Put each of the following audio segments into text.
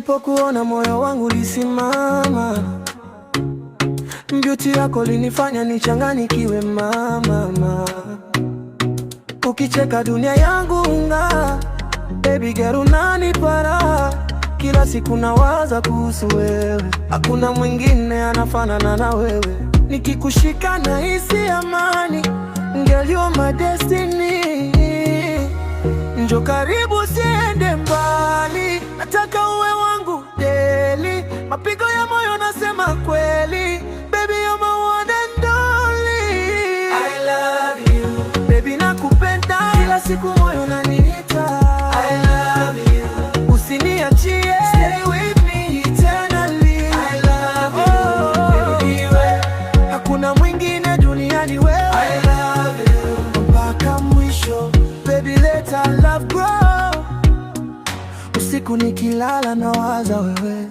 Nilipokuona moyo wangu lisimama, beauty yako linifanya nichanganyikiwe mama. Ukicheka dunia yangu ung'aa, baby girl unanipa raha. Kila siku nawaza kuhusu wewe, hakuna mwingine anafanana na wewe. Nikikushika nahisi amani, girl you're my destiny. Njoo karibu siende mbali, nataka uwe wangu daily. Mapigo ya moyo nasema kweli, baby you're my one and only. I love you baby, nakupenda kila siku moyo unaniita. I love you, usiniachie, stay with me eternally. I love you baby, wewe hakuna mwingine duniani wewe. I love you mpaka mwisho, baby let our love grow. Usiku nikilala nawaza wewe,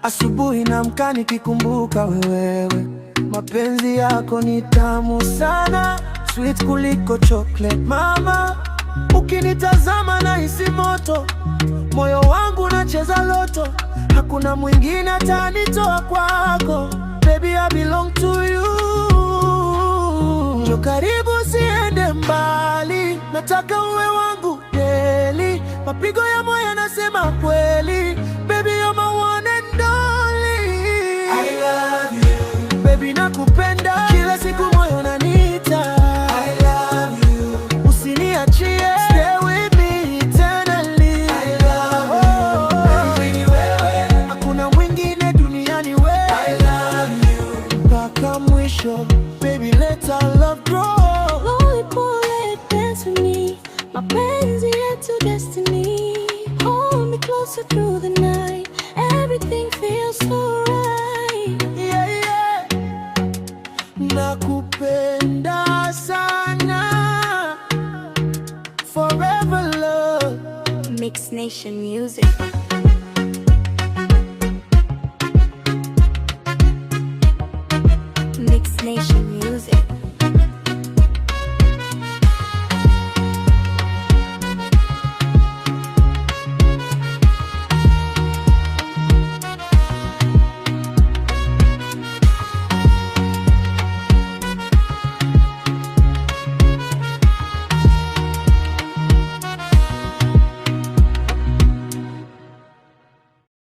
asubuhi naamka nikikumbuka wewe. Mapenzi yako ni tamu sana, sweet kuliko chocolate mama. Ukinitazama nahisi moto, moyo wangu unacheza loto. Hakuna mwingine atanitoa kwako, baby I belong to you. Njoo karibu siende mbali, nataka uwe wangu daily. Mapigo ya moyo nasema kweli, baby you're my one and only. I love you baby, nakupenda kila siku moyo unaniita. I love you, usiniachie, stay with me eternally. I love you baby, wewe hakuna mwingine duniani wewe. I love you mpaka mwisho, baby let our love grow. Dance with me, mapenzi yetu destiny. Hold me closer through the night, everything feels